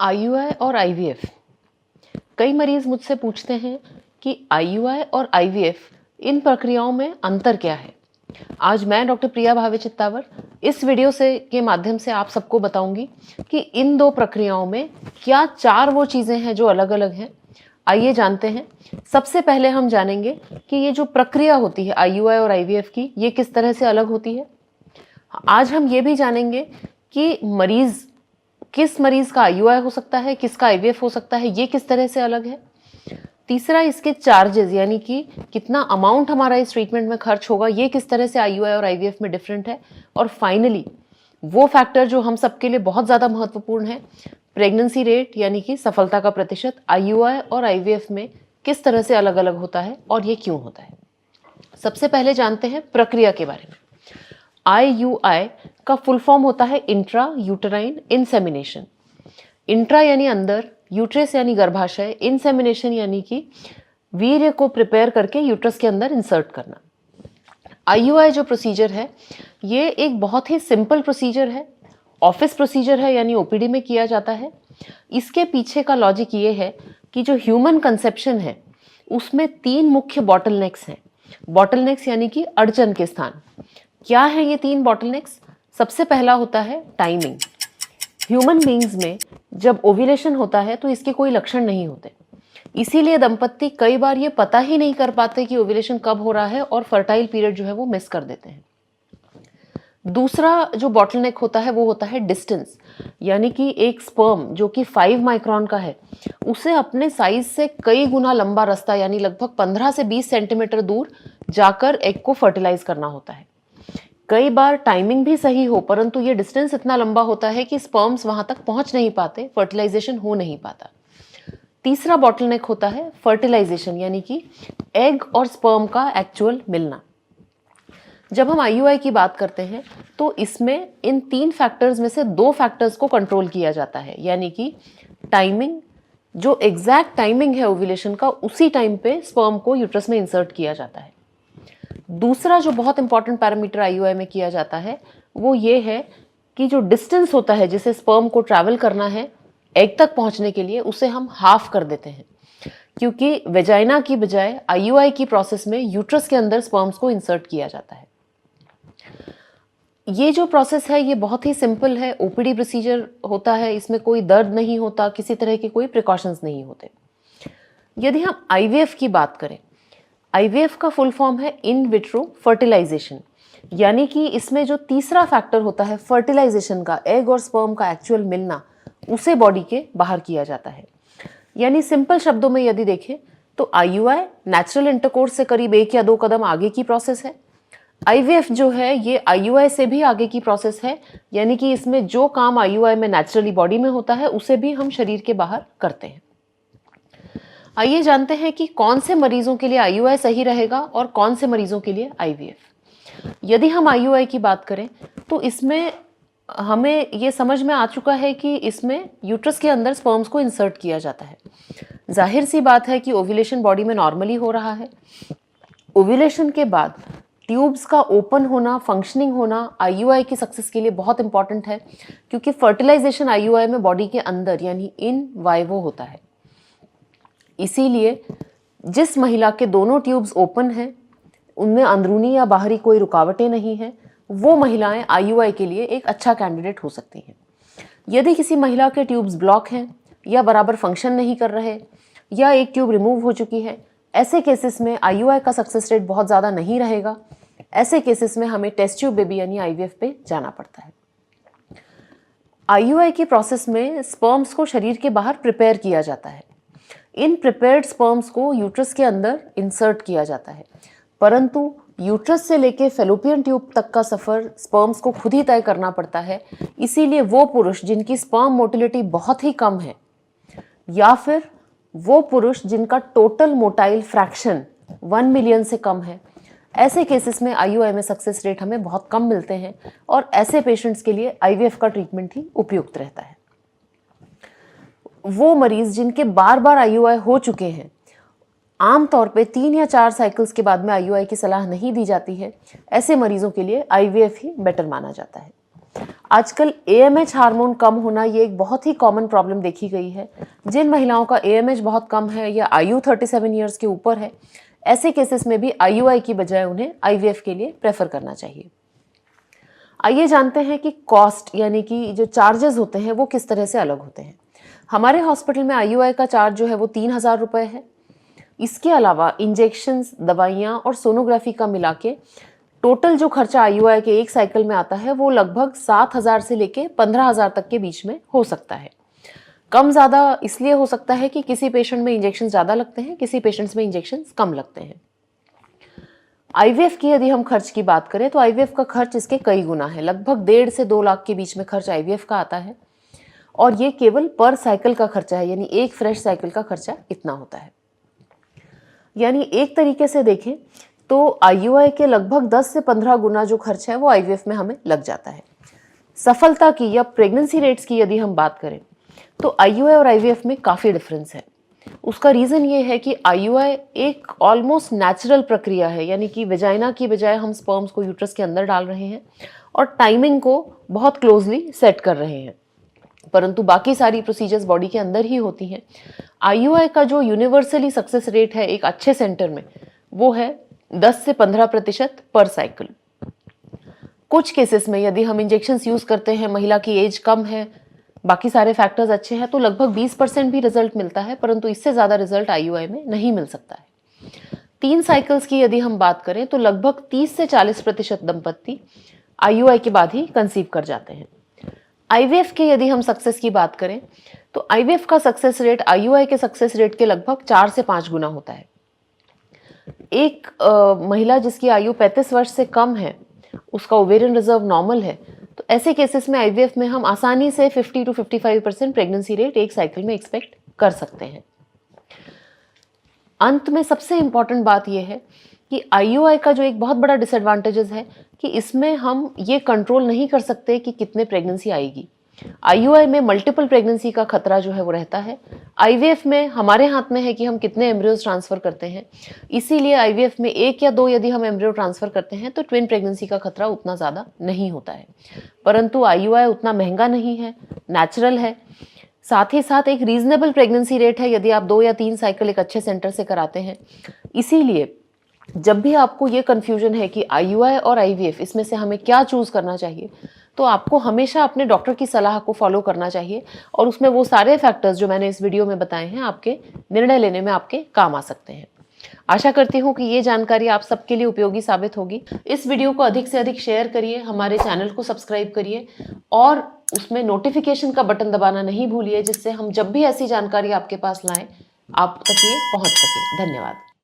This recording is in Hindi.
आईयूआई और आईवीएफ। कई मरीज मुझसे पूछते हैं कि आईयूआई और आईवीएफ इन प्रक्रियाओं में अंतर क्या है। आज मैं डॉक्टर प्रिया भावे चित्तावर इस वीडियो से के माध्यम से आप सबको बताऊंगी कि इन दो प्रक्रियाओं में क्या चार वो चीज़ें हैं जो अलग अलग हैं। आइए जानते हैं। सबसे पहले हम जानेंगे कि ये जो प्रक्रिया होती है आईयूआई और आईवीएफ की, ये किस तरह से अलग होती है। आज हम ये भी जानेंगे कि किस मरीज का आईयूआई हो सकता है, किसका आईवीएफ हो सकता है, ये किस तरह से अलग है। तीसरा, इसके चार्जेस यानी कि कितना अमाउंट हमारा इस ट्रीटमेंट में खर्च होगा, ये किस तरह से आईयूआई और आईवीएफ में डिफरेंट है। और फाइनली वो फैक्टर जो हम सबके लिए बहुत ज़्यादा महत्वपूर्ण है, प्रेगनेंसी रेट यानी कि सफलता का प्रतिशत आईयूआई और आईवीएफ में किस तरह से अलग अलग होता है और ये क्यों होता है। सबसे पहले जानते हैं प्रक्रिया के बारे में। आईयूआई का फुल फॉर्म होता है इंट्रा यूटेराइन इंसेमिनेशन। इंट्रा यानी अंदर, यूट्रस यानी गर्भाशय, इंसेमिनेशन यानी कि वीर्य को प्रिपेयर करके यूट्रस के अंदर इंसर्ट करना। आईयूआई जो प्रोसीजर है ये एक बहुत ही सिंपल प्रोसीजर है, ऑफिस प्रोसीजर है यानी ओपीडी में किया जाता है। इसके पीछे का लॉजिक ये है कि जो ह्यूमन कंसेप्शन है उसमें तीन मुख्य बॉटलनेक्स हैं। बॉटलनेक्स यानी कि अड़चन के स्थान। क्या है ये तीन बॉटलनेक्स? सबसे पहला होता है टाइमिंग। ह्यूमन बींग्स में जब ओव्यूलेशन होता है तो इसके कोई लक्षण नहीं होते, इसीलिए दंपत्ति कई बार ये पता ही नहीं कर पाते कि ओव्यूलेशन कब हो रहा है और फर्टाइल पीरियड जो है वो मिस कर देते हैं। दूसरा जो बॉटलनेक होता है वो होता है डिस्टेंस, यानी कि एक स्पर्म जो कि 5 माइक्रोन का है उसे अपने साइज से कई गुना लंबा रास्ता यानी लगभग 15 से 20 सेंटीमीटर दूर जाकर एग को फर्टिलाइज करना होता है। कई बार टाइमिंग भी सही हो परंतु ये डिस्टेंस इतना लंबा होता है कि स्पर्म्स वहां तक पहुंच नहीं पाते, फर्टिलाइजेशन हो नहीं पाता। तीसरा बॉटलनेक होता है फर्टिलाइजेशन यानी कि एग और स्पर्म का एक्चुअल मिलना। जब हम आईयूआई की बात करते हैं तो इसमें इन तीन फैक्टर्स में से दो फैक्टर्स को कंट्रोल किया जाता है, यानी कि टाइमिंग, जो एग्जैक्ट टाइमिंग है ओव्यूलेशन का उसी टाइम पे स्पर्म को यूट्रस में इंसर्ट किया जाता है। दूसरा जो बहुत इंपॉर्टेंट पैरामीटर आईयूआई में किया जाता है वो ये है कि जो डिस्टेंस होता है जिसे स्पर्म को ट्रैवल करना है एग तक पहुंचने के लिए, उसे हम हाफ कर देते हैं, क्योंकि वेजाइना की बजाय आईयूआई की प्रोसेस में यूट्रस के अंदर स्पर्म्स को इंसर्ट किया जाता है। ये जो प्रोसेस है ये बहुत ही सिंपल है, ओपीडी प्रोसीजर होता है, इसमें कोई दर्द नहीं होता, किसी तरह के कोई प्रिकॉशंस नहीं होते। यदि हम आईवीएफ की बात करें, आईवीएफ का फुल फॉर्म है इन विट्रो फर्टिलाइजेशन, यानी कि इसमें जो तीसरा फैक्टर होता है फर्टिलाइजेशन का, एग और स्पर्म का एक्चुअल मिलना, उसे बॉडी के बाहर किया जाता है। यानी सिंपल शब्दों में यदि देखें तो आईयूआई नेचुरल इंटरकोर्स से करीब 1 या 2 कदम आगे की प्रोसेस है। आईवीएफ जो है ये आईयूआई से भी आगे की प्रोसेस है, यानी कि इसमें जो काम आईयूआई में नेचुरली बॉडी में होता है उसे भी हम शरीर के बाहर करते हैं। आइए जानते हैं कि कौन से मरीजों के लिए आईयूआई सही रहेगा और कौन से मरीजों के लिए आईवीएफ। यदि हम आईयूआई की बात करें तो इसमें हमें ये समझ में आ चुका है कि इसमें यूट्रस के अंदर स्पर्म्स को इंसर्ट किया जाता है। जाहिर सी बात है कि ओव्यूलेशन बॉडी में नॉर्मली हो रहा है। ओव्यूलेशन के बाद ट्यूब्स का ओपन होना, फंक्शनिंग होना आईयूआई की सक्सेस के लिए बहुत इंपॉर्टेंट है, क्योंकि फर्टिलाइजेशन आईयूआई में बॉडी के अंदर यानी इन वाइवो होता है। इसीलिए जिस महिला के दोनों ट्यूब्स ओपन हैं, उनमें अंदरूनी या बाहरी कोई रुकावटें नहीं हैं, वो महिलाएं आईयूआई के लिए एक अच्छा कैंडिडेट हो सकती हैं। यदि किसी महिला के ट्यूब्स ब्लॉक हैं या बराबर फंक्शन नहीं कर रहे या एक ट्यूब रिमूव हो चुकी है, ऐसे केसेस में आईयूआई का सक्सेस रेट बहुत ज़्यादा नहीं रहेगा। ऐसे केसेस में हमें टेस्ट ट्यूब बेबी यानी आईवीएफ पे जाना पड़ता है। आईयूआई की प्रोसेस में स्पर्म्स को शरीर के बाहर प्रिपेयर किया जाता है। इन प्रिपेयर्ड स्पर्म्स को यूट्रस के अंदर इंसर्ट किया जाता है, परंतु यूट्रस से लेके फेलोपियन ट्यूब तक का सफ़र स्पर्म्स को खुद ही तय करना पड़ता है। इसीलिए वो पुरुष जिनकी स्पर्म मोटिलिटी बहुत ही कम है या फिर वो पुरुष जिनका टोटल मोटाइल फ्रैक्शन 1 मिलियन से कम है, ऐसे केसेस में आईयूआई में सक्सेस रेट हमें बहुत कम मिलते हैं और ऐसे पेशेंट्स के लिए आईवीएफ का ट्रीटमेंट ही उपयुक्त रहता है। वो मरीज जिनके बार बार आईयूआई हो चुके हैं, आमतौर पे 3 या 4 साइकिल्स के बाद में आईयूआई की सलाह नहीं दी जाती है। ऐसे मरीजों के लिए आईवीएफ ही बेटर माना जाता है। आजकल AMH हार्मोन कम होना ये एक बहुत ही कॉमन प्रॉब्लम देखी गई है। जिन महिलाओं का AMH बहुत कम है या आयु 37 ईयर्स के ऊपर है, ऐसे केसेस में भी IUI की बजाय उन्हें IVF के लिए प्रेफर करना चाहिए। आइए जानते हैं कि कॉस्ट यानी कि जो चार्जेस होते हैं वो किस तरह से अलग होते हैं। हमारे हॉस्पिटल में IUI का चार्ज जो है वो 3,000 रुपये है। इसके अलावा इंजेक्शंस, दवाइयाँ और सोनोग्राफी का मिला के टोटल जो खर्चा IUI के एक साइकिल में आता है वो लगभग 7,000 से लेके 15,000 तक के बीच में हो सकता है। कम ज़्यादा इसलिए हो सकता है कि किसी पेशेंट में इंजेक्शन ज़्यादा लगते हैं, किसी पेशेंट्स में इंजेक्शन कम लगते हैं। IVF की यदि हम खर्च की बात करें तो IVF का खर्च इसके कई गुना है। लगभग 1.5 से 2 लाख के बीच में खर्च IVF का आता है और ये केवल पर साइकिल का खर्चा है, यानी एक फ्रेश साइकिल का खर्चा इतना होता है। यानी एक तरीके से देखें तो IUI के लगभग 10 से 15 गुना जो खर्च है वो IVF में हमें लग जाता है। सफलता की या प्रेगनेंसी रेट्स की यदि हम बात करें तो IUI और IVF में काफ़ी डिफरेंस है। उसका रीज़न ये है कि IUI एक ऑलमोस्ट नेचुरल प्रक्रिया है, यानी कि वेजाइना की बजाय हम स्पर्म्स को यूट्रस के अंदर डाल रहे हैं और टाइमिंग को बहुत क्लोजली सेट कर रहे हैं, परंतु बाकी सारी प्रोसीजर्स बॉडी के अंदर ही होती हैं। IUI का जो यूनिवर्सली सक्सेस रेट है एक अच्छे सेंटर में वो है 10 से 15% पर साइकिल। कुछ केसेस में यदि हम इंजेक्शंस यूज़ करते हैं, महिला की एज कम है, बाकी सारे फैक्टर्स अच्छे हैं, तो लगभग 20% भी रिजल्ट मिलता है, परंतु इससे ज़्यादा रिजल्ट IUI में नहीं मिल सकता है। 3 साइकिल्स की यदि हम बात करें तो लगभग 30 से 40% दंपत्ति IUI के बाद ही कंसीव कर जाते हैं। IVF के यदि हम सक्सेस की बात करें तो IVF का सक्सेस रेट IUI के सक्सेस रेट के लगभग 4 से 5 गुना होता है। एक महिला जिसकी आयु 35 वर्ष से कम है, उसका ओवेरियन रिजर्व नॉर्मल है, तो ऐसे केसेस में IVF में हम आसानी से 50 to 55% प्रेगनेंसी रेट एक साइकिल में एक्सपेक्ट कर सकते हैं। अंत में सबसे इम्पॉर्टेंट बात यह है कि IUI का जो एक बहुत बड़ा डिसएडवांटेजेस है कि इसमें हम ये कंट्रोल नहीं कर सकते कि कितने प्रेगनेंसी आएगी। IUI में मल्टीपल प्रेगनेंसी का खतरा जो है वो रहता है। IVF में हमारे हाथ में है कि हम कितने एम्ब्रियोज ट्रांसफ़र करते हैं, इसीलिए IVF में 1 या 2 यदि हम एम्ब्रियो ट्रांसफ़र करते हैं तो ट्विन प्रेगनेंसी का खतरा उतना ज़्यादा नहीं होता है। परंतु IUI उतना महंगा नहीं है, नेचुरल है, साथ ही साथ एक रीजनेबल प्रेगनेंसी रेट है यदि आप 2 या 3 साइकिल एक अच्छे सेंटर से कराते हैं। इसीलिए जब भी आपको ये कन्फ्यूजन है कि IUI और IVF इसमें से हमें क्या चूज़ करना चाहिए, तो आपको हमेशा अपने डॉक्टर की सलाह को फॉलो करना चाहिए और उसमें वो सारे फैक्टर्स जो मैंने इस वीडियो में बताए हैं आपके निर्णय लेने में आपके काम आ सकते हैं। आशा करती हूँ कि ये जानकारी आप सबके लिए उपयोगी साबित होगी। इस वीडियो को अधिक से अधिक शेयर करिए, हमारे चैनल को सब्सक्राइब करिए और उसमें नोटिफिकेशन का बटन दबाना नहीं भूलिए, जिससे हम जब भी ऐसी जानकारी आपके पास लाएं आप तक ये पहुँच सके। धन्यवाद।